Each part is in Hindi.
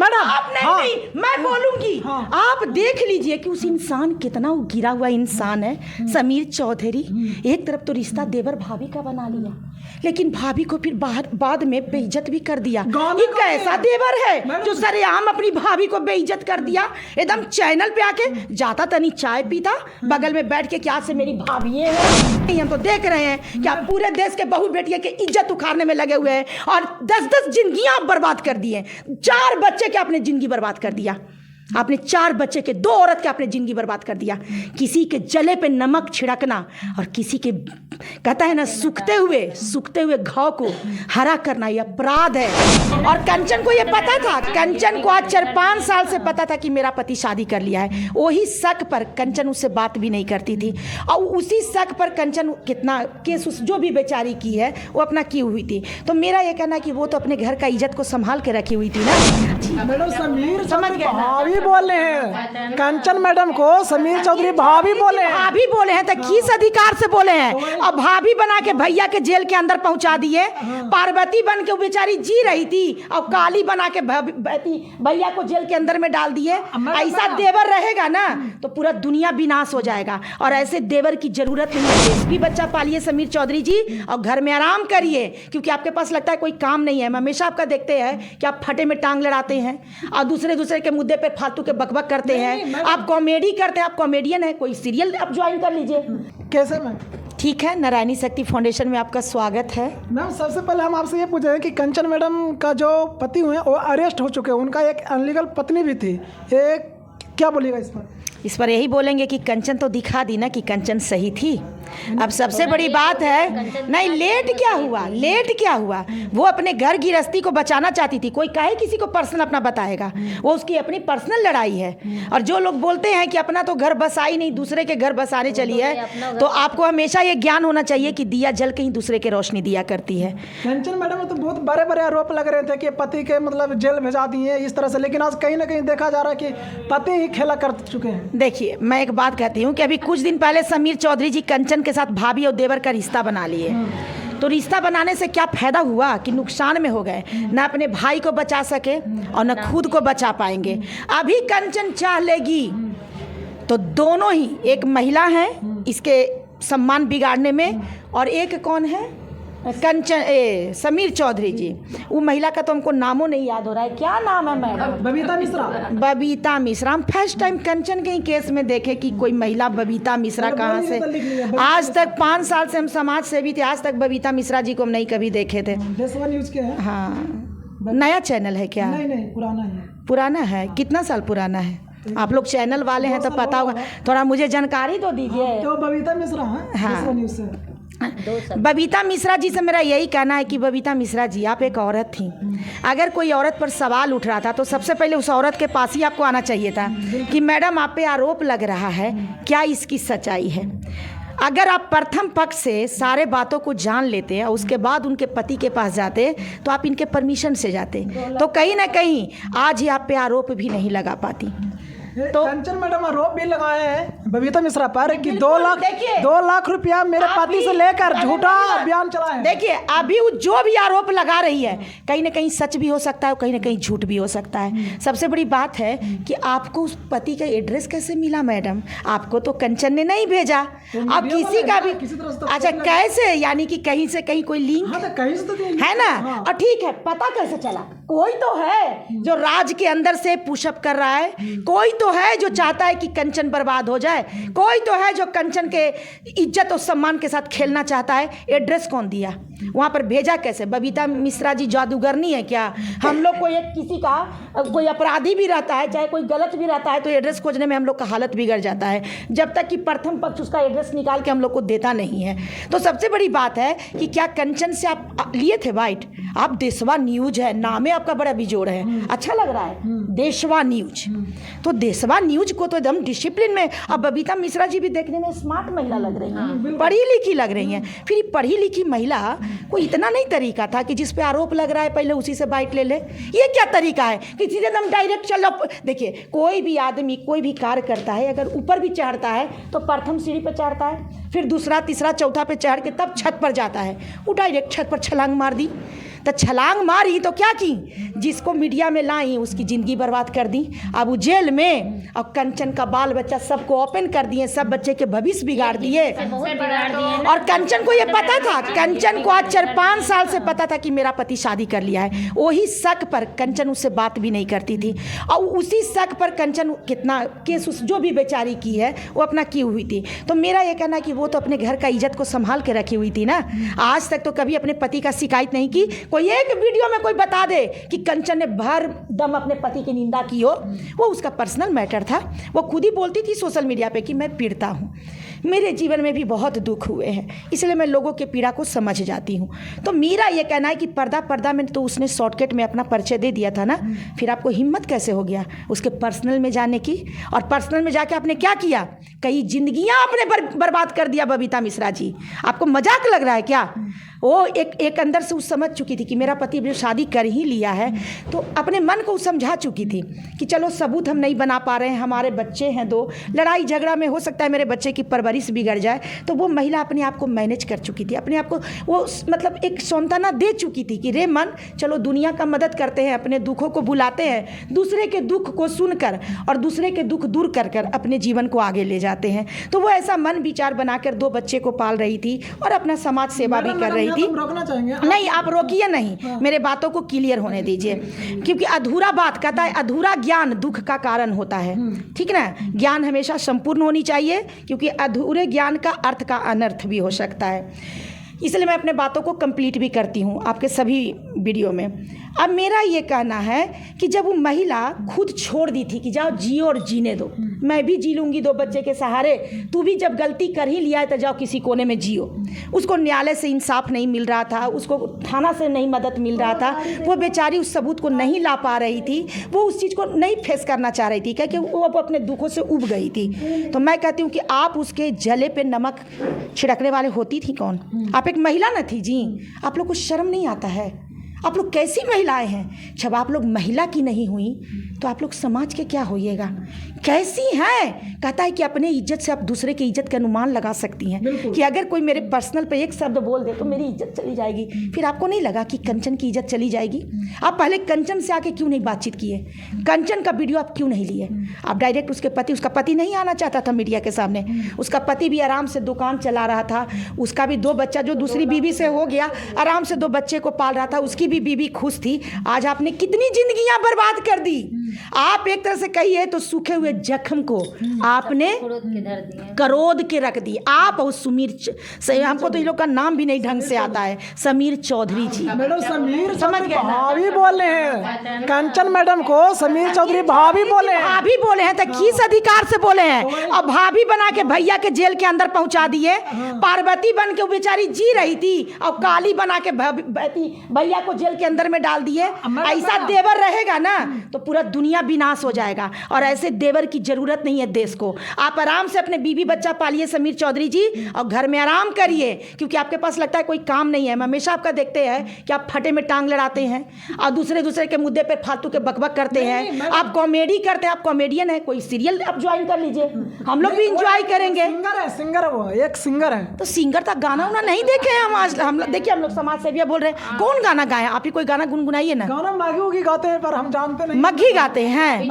मैडम आप नहीं हाँ, नहीं मैं बोलूंगी। हाँ, आप देख लीजिए कि उस इंसान कितना वो गिरा हुआ इंसान है समीर चौधरी। एक तरफ तो रिश्ता देवर भाभी का बना लिया, लेकिन भाभी को फिर बाद में बेइज्जत भी कर दिया। ये कैसा देवर है जो सरेआम अपनी भाभी को बेइज्जत कर दिया। एकदम चैनल पे आके जाता तनी चाय पीता, बगल में बैठ के क्या से मेरी भाभी है। हम तो देख रहे हैं कि आप पूरे देश के बहू बेटिया की इज्जत उखाड़ने में लगे हुए हैं और 10-10 जिंदगियां आप बर्बाद कर दी हैं। 4 बच्चे के आपने जिंदगी बर्बाद कर दिया। आपने 4 बच्चे के 2 औरत के आपने जिंदगी बर्बाद कर दिया। किसी के जले पे नमक छिड़कना और किसी के कहता है ना सूखते हुए घाव को हरा करना ये अपराध है। और कंचन को ये पता था, कंचन को आज 4-5 साल से पता था कि मेरा पति शादी कर लिया है। वही शक पर कंचन उससे बात भी नहीं करती थी और उसी शक पर कंचन कितना केस जो भी बेचारी की है वो अपना की हुई थी। तो मेरा ये कहना कि वो तो अपने घर का इज्जत को संभाल के रखी हुई थी ना। मैडम समीर समझ गए ना? भाभी बोले हैं कंचन मैडम को, समीर चौधरी भाभी बोले हैं। भाभी बोले हैं तो किस अधिकार से बोले हैं? और भाभी बना के भैया के जेल के अंदर पहुंचा दिए। पार्वती बन के वो बेचारी जी रही थी और काली बना के भैया को जेल के अंदर में डाल दिए। ऐसा देवर रहेगा ना तो पूरा दुनिया विनाश हो जाएगा और ऐसे देवर की जरूरत नहीं है। भी बच्चा पालिए समीर चौधरी जी और घर में आराम करिए, क्योंकि आपके पास लगता है कोई काम नहीं है। हम हमेशा आपका देखते हैं कि आप फटे में टांग लड़ाते हैं और दूसरे के मुद्दे पे फालतू के बकबक करते हैं। आप कॉमेडी करते हैं, आप कॉमेडियन है। कोई सीरियल आप ज्वाइन कर लीजिए। कैसे मैम? ठीक है, नारायणी शक्ति फाउंडेशन में आपका स्वागत है। मैम सबसे पहले हम आपसे ये पूछ रहे हैं कि कंचन मैडम का जो पति हुए वो अरेस्ट हो चुके हैं, उनका एक अनलीगल पत्नी भी थी, एक क्या बोलिएगा इस पर? इस पर यही बोलेंगे कि कंचन तो दिखा दी ना कि कंचन सही थी। अब सबसे बड़ी बात है नहीं, लेट क्या हुआ? वो अपने घर गृहस्थी को बचाना चाहती थी। कोई काहे किसी को पर्सनल अपना बताएगा? वो उसकी अपनी पर्सनल लड़ाई है। और जो लोग बोलते हैं कि अपना तो घर बसाई नहीं, दूसरे के घर बसाने चली है, तो आपको हमेशा ये ज्ञान होना चाहिए कि दिया जल के ही दूसरे के रोशनी दिया करती है। कंचन मैडम तो बहुत बड़े बड़े आरोप लग रहे थे कि पति के मतलब जेल भेजा दिए इस तरह से, लेकिन आज कहीं ना कहीं देखा जा रहा है कि पति ही खेला कर चुके हैं। देखिए, मैं एक बात कहती हूँ कि अभी कुछ दिन पहले समीर चौधरी जी कंचन के साथ भाभी और देवर का रिश्ता बना लिए। तो रिश्ता बनाने से क्या फायदा हुआ कि नुकसान में हो गए। न अपने भाई को बचा सके और न खुद को बचा पाएंगे। अभी कंचन चाह लेगी तो दोनों ही, एक महिला है इसके सम्मान बिगाड़ने में और एक कौन है, कंचन समीर चौधरी जी। वो महिला का तो हमको नामों नहीं याद हो रहा है, क्या नाम है मैडम? बबीता मिश्रा। हम फर्स्ट टाइम कंचन के ही केस में देखे कि कोई महिला बबीता मिश्रा कहाँ से। आज तक 5 साल से हम समाज सेवी थे, आज तक बबीता मिश्रा जी को हम नहीं कभी देखे थे। देशवा न्यूज के हैं। हाँ, नया चैनल है क्या? नहीं पुराना है। पुराना है? कितना साल पुराना है? आप लोग चैनल वाले हैं तो पता होगा, थोड़ा मुझे जानकारी तो दीजिए। तो बबीता मिश्रा है। हाँ, बबीता मिश्रा जी से मेरा यही कहना है कि बबीता मिश्रा जी, आप एक औरत थी। अगर कोई औरत पर सवाल उठ रहा था तो सबसे पहले उस औरत के पास ही आपको आना चाहिए था कि मैडम आप पे आरोप लग रहा है, क्या इसकी सच्चाई है? अगर आप प्रथम पक्ष से सारे बातों को जान लेते और उसके बाद उनके पति के पास जाते तो आप इनके परमिशन से जाते, तो कहीं ना कहीं आज ही आप पे आरोप भी नहीं लगा पाती। तो कंचन मैडम आरोप भी लगाए हैं बबीता मिश्रा पर कि 2 लाख रुपया मेरे पति से लेकर झूठा बयान चला है। देखिए, अभी वो जो भी आरोप लगा रही है कहीं ना कहीं सच भी हो सकता है, कहीं ना कहीं झूठ भी हो सकता है। सबसे बड़ी बात है कि आपको उस पति का एड्रेस कैसे मिला मैडम? आपको तो कंचन ने नहीं भेजा। अब किसी का भी, अच्छा कैसे, यानी कि कहीं से कहीं कोई लिंक है ना? और ठीक है, पता कैसे चला? कोई तो है जो राज के अंदर से पुशअप कर रहा है, कोई तो है जो चाहता है कि कंचन बर्बाद हो जाए, कोई तो है जो कंचन के इज्जत और सम्मान के साथ खेलना चाहता है। एड्रेस कौन दिया? वहाँ पर भेजा कैसे? बबीता मिश्रा जी जादूगरनी है क्या? हम लोग को एक किसी का कोई अपराधी भी रहता है, चाहे कोई गलत भी रहता है, तो एड्रेस खोजने में हम लोग का हालत बिगड़ जाता है जब तक कि प्रथम पक्ष उसका एड्रेस निकाल के हम लोग को देता नहीं है। तो सबसे बड़ी बात है कि क्या कंचन से आप लिए थे बाइट? आप देशवा न्यूज है, नाम आपका बड़ा बिजोड़ है, अच्छा लग रहा है, देशवा न्यूज। तो देशवा न्यूज को तो एकदम डिसिप्लिन में। अब बबीता मिश्रा जी भी देखने में स्मार्ट महिला लग रही हैं, पढ़ी लिखी लग रही हैं। फिर पढ़ी लिखी महिला को इतना नहीं तरीका था कि जिस पे आरोप लग रहा है पहले उसी से बाइट ले ले? ये क्या तरीका है कि सीधे एकदम डायरेक्ट चलो? देखिए, कोई भी आदमी कोई भी कार्य करता है, अगर ऊपर भी चढ़ता है तो प्रथम सीढ़ी पर चढ़ता है, फिर दूसरा तीसरा चौथा पे चढ़ के तब छत पर जाता है। वो डायरेक्ट छत पर छलांग मार दी। तो छलांग मारी तो क्या की, जिसको मीडिया में लाई उसकी ज़िंदगी बर्बाद कर दी। अब वो जेल में, और कंचन का बाल बच्चा सबको ओपन कर दिए, सब बच्चे के भविष्य बिगाड़ दिए। और कंचन को ये पता था, कंचन को आज 4-5 साल से पता था कि मेरा पति शादी कर लिया है। वही शक पर कंचन उससे बात भी नहीं करती थी, और उसी शक पर कंचन कितना केस जो भी बेचारी की है वो अपना की हुई थी। तो मेरा ये कहना है कि वो तो अपने घर का इज्जत को संभाल के रखी हुई थी ना, आज तक तो कभी अपने पति का शिकायत नहीं की। कोई एक वीडियो में कोई बता दे कि कंचन ने भर दम अपने पति की निंदा की हो, वो उसका पर्सनल मैटर था। वो खुद ही बोलती थी सोशल मीडिया पे कि मैं पीड़िता हूँ, मेरे जीवन में भी बहुत दुख हुए हैं, इसलिए मैं लोगों के पीड़ा को समझ जाती हूँ। तो मेरा ये कहना है कि पर्दा में तो उसने शॉर्टकट में अपना परिचय दे दिया था ना, फिर आपको हिम्मत कैसे हो गया उसके पर्सनल में जाने की? और पर्सनल में जाके आपने क्या किया? कई जिंदगियां आपने बर्बाद कर दिया बबीता मिश्रा जी। आपको मजाक लग रहा है क्या? वो एक अंदर से उस समझ चुकी थी कि मेरा पति जो शादी कर ही लिया है, तो अपने मन को समझा चुकी थी कि चलो सबूत हम नहीं बना पा रहे हैं, हमारे बच्चे हैं 2, लड़ाई झगड़ा में हो सकता है मेरे बच्चे की परवरिश बिगड़ जाए। तो वो महिला अपने आप को मैनेज कर चुकी थी, अपने आप को वो मतलब एक सांत्वना दे चुकी थी कि रे मन, चलो दुनिया का मदद करते हैं, अपने दुखों को भुलाते हैं, दूसरे के दुख को सुनकर और दूसरे के दुख दूर कर कर अपने जीवन को आगे ले जाते हैं। तो वो ऐसा मन विचार बनाकर 2 बच्चे को पाल रही थी और अपना समाज सेवा भी कर रही थी। रोकना चाहेंगे? नहीं, आप रोकिए नहीं, मेरे बातों को क्लियर होने दीजिए, क्योंकि अधूरा बात कहता है अधूरा ज्ञान दुख का कारण होता है, ठीक ना। ज्ञान हमेशा संपूर्ण होनी चाहिए, क्योंकि अधूरे ज्ञान का अर्थ का अनर्थ भी हो सकता है। इसलिए मैं अपने बातों को कंप्लीट भी करती हूँ आपके सभी वीडियो में। अब मेरा ये कहना है कि जब वो महिला खुद छोड़ दी थी कि जाओ जियो और जीने दो, मैं भी जी लूँगी 2 बच्चे के सहारे, तू भी जब गलती कर ही लिया है तो जाओ किसी कोने में जियो। उसको न्यायालय से इंसाफ नहीं मिल रहा था, उसको थाना से नहीं मदद मिल रहा था, वो बेचारी उस सबूत को नहीं ला पा रही थी, वो उस चीज़ को नहीं फेस करना चाह रही थी, क्योंकि वो अब अपने दुखों से उब गई थी। तो मैं कहती हूँ कि आप उसके जले पे नमक छिड़कने वाले होती थी कौन? आप एक महिला न थी जी? आप लोग को शर्म नहीं आता है? आप लोग कैसी महिलाएं हैं? जब आप लोग महिला की नहीं हुई तो आप लोग समाज के क्या होइएगा? कैसी हैं? कहता है कि अपने इज्जत से आप दूसरे की इज्जत का अनुमान लगा सकती हैं कि अगर कोई मेरे पर्सनल पे एक शब्द बोल दे तो मेरी इज्जत चली जाएगी। फिर आपको नहीं लगा कि कंचन की इज्जत चली जाएगी? आप पहले कंचन से आके क्यों नहीं बातचीत किए? कंचन का वीडियो आप क्यों नहीं लिए? आप डायरेक्ट उसका पति नहीं आना चाहता था मीडिया के सामने, उसका पति भी आराम से दुकान चला रहा था, उसका भी 2 बच्चा जो दूसरी बीवी से हो गया, आराम से 2 बच्चे को पाल रहा था, उसकी भी बीवी खुश थी। आज आपने कितनी जिंदगियां बर्बाद कर दी। आप एक तरह से कहिए तो सूखे हुए जख्म को आपने करोद के रख दी। आप और सुमीर हमको तो इन लोग का नाम भी नहीं ढंग से आता है, समीर चौधरी जी। मैडम समीर समझ गए, भाभी बोले हैं कंचन मैडम को, समीर चौधरी भाभी बोले हैं। भाभी बोले हैं तो किस अधिकार से बोले हैं? और भाभी बना के भैया के जेल के अंदर पहुंचा दिए। पार्वती बन के वो बेचारी जी रही थी और काली बना के भैया को जेल के अंदर में डाल दिए। ऐसा देवर रहेगा ना तो पूरा दुनिया विनाश हो जाएगा, और ऐसे देवर की जरूरत नहीं है देश को। आप आराम से अपने बीवी बच्चा पालिए समीर चौधरी जी, और घर में आराम करिए, क्योंकि आपके पास लगता है कोई काम नहीं है। हम हमेशा आपका देखते हैं कि आप फटे में टांग लड़ाते हैं और दूसरे के मुद्दे पे फालतू के बकबक करते हैं। आप कॉमेडी करते हैं, आप कॉमेडियन है, कोई सीरियल आप ज्वाइन कर लीजिए, हम लोग भी इंजॉय करेंगे। सिंगर है वो, एक सिंगर है। तो सिंगर तक गाना उना नहीं देखे हैं हम आज। हम देखिए, हम लोग समाज सेविया बोल रहे हैं, कौन गाना गाए? आप ही कोई गाना गुनगुनाइए ना। गाना माघी गाते हैं पर हम जानते नहीं। मग्घी गाते हैं।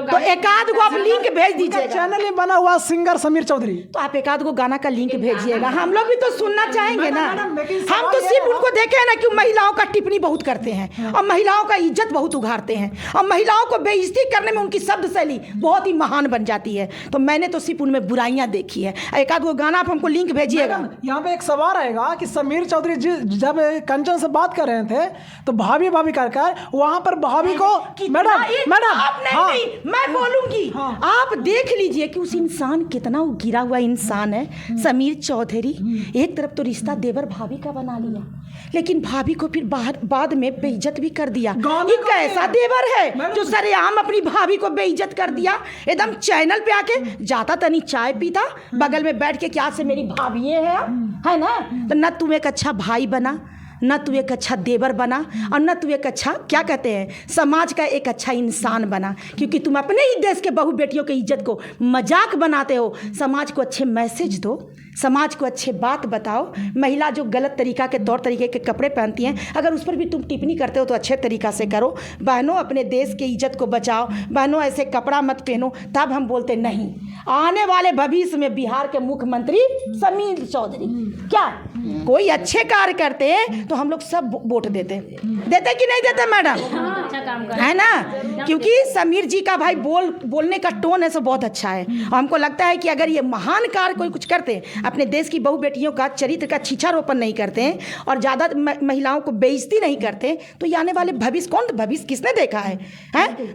तो एकाध को आप लिंक भेज दीजिए, चैनल ही बना हुआ सिंगर समीर चौधरी, तो आप एकाध को गाना का लिंक भेजिएगा, हम लोग भी तो सुनना चाहेंगे ना। हम तो सिर्फ उनको देखे हैं ना कि महिलाओं का टिप्पणी बहुत करते हैं और महिलाओं का इज्जत बहुत उघाड़ते हैं और महिलाओं को बेइज्जती करने में उनकी शब्द शैली बहुत ही महान बन जाती है। तो मैंने तो सिर्फ उनमें बुराइयां देखी है। एकाध को गाना आप हमको लिंक भेजिएगा। यहाँ पे एक सवाल आएगा कि समीर चौधरी जी जब कंचन से बात कर रहे थे तो भाभी कर वहां पर भाभी को मैडम आप नहीं, मैं बोलूंगी। आप देख लीजिए कि उस इंसान कितना गिरा हुआ इंसान है समीर चौधरी। एक तरफ तो रिश्ता देवर भाभी का बना लिया, लेकिन भाभी को फिर बाद में बेइज्जत भी कर दिया। ये कैसा देवर है जो सरेआम अपनी भाभी को बेइज्जत कर दिया? एकदम चैनल पे आके जाता तनी चाय पीता, बगल में बैठ के क्या से मेरी भाभी है ना, तो न तुम एक अच्छा भाई बना, न तू एक अच्छा देवर बना और न तू एक अच्छा क्या कहते हैं समाज का एक अच्छा इंसान बना, क्योंकि तुम अपने ही देश के बहू बेटियों की इज्जत को मजाक बनाते हो। समाज को अच्छे मैसेज दो, समाज को अच्छे बात बताओ। महिला जो गलत तरीका के तौर तरीके के कपड़े पहनती हैं, अगर उस पर भी तुम टिप्पणी करते हो तो अच्छे तरीक़ा से करो। बहनों, अपने देश की इज्जत को बचाओ। बहनों, ऐसे कपड़ा मत पहनो। तब हम बोलते नहीं। आने वाले भविष्य में बिहार के मुख्यमंत्री समीर चौधरी, क्या कोई अच्छे कार्य करते तो हम लोग सब वोट देते कि नहीं देते मैडम? है ना? क्योंकि समीर जी का भाई बोलने का टोन है सो बहुत अच्छा है। और हमको लगता है कि अगर ये महान कार्य कोई कुछ करते, अपने देश की बहु बेटियों का चरित्र का छीछारोपण नहीं करते और ज़्यादा महिलाओं को बेइज्जती नहीं करते, तो ये आने वाले भविष्य भविष्य किसने देखा है?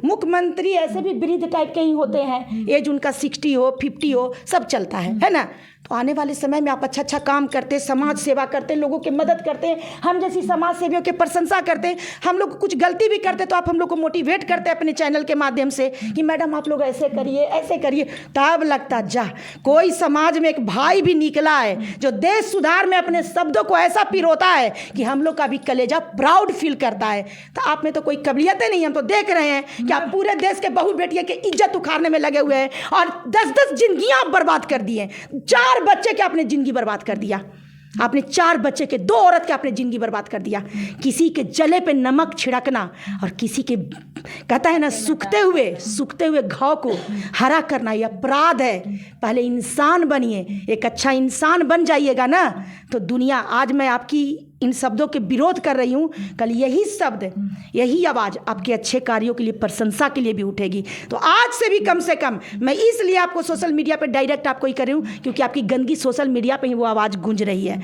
मुख्यमंत्री ऐसे भी वृद्ध टाइप के ही होते हैं, एज उनका 60 हो 50 हो, सब चलता है ना? तो आने वाले समय में आप अच्छा काम करते, समाज सेवा करते, लोगों की मदद करते, हम जैसी समाज सेवियों की प्रशंसा करते, हम लोग कुछ गलती भी करते तो आप हम लोग को मोटिवेट करते अपने चैनल के माध्यम से कि मैडम आप लोग ऐसे करिए, तब लगता जा कोई समाज में एक भाई भी निकला है जो देश सुधार में अपने शब्दों को ऐसा पिरोता है कि हम लोग का भी कलेजा प्राउड फील करता है। तो आप में तो कोई काबिलियतें नहीं, हम तो देख रहे हैं कि आप पूरे देश के बहु बेटियों की इज्जत उखाड़ने में लगे हुए हैं और 10-10 जिंदगियां आप बर्बाद कर दी हैं। 4 बच्चे के आपने जिंदगी बर्बाद कर दिया, आपने 4 बच्चे के 2 औरत के आपने जिंदगी बर्बाद कर दिया। किसी के जले पे नमक छिड़कना और किसी के कहता है ना सूखते हुए घाव को हरा करना ये अपराध है। पहले इंसान बनिए, एक अच्छा इंसान बन जाइएगा ना तो दुनिया, आज मैं आपकी इन शब्दों के विरोध कर रही हूँ, कल यही शब्द, यही आवाज़ आपके अच्छे कार्यों के लिए, प्रशंसा के लिए भी उठेगी। तो आज से भी कम से कम मैं इसलिए आपको सोशल मीडिया पे डायरेक्ट आपको ही कर रही हूँ क्योंकि आपकी गंदगी सोशल मीडिया पे ही वो आवाज़ गूंज रही है।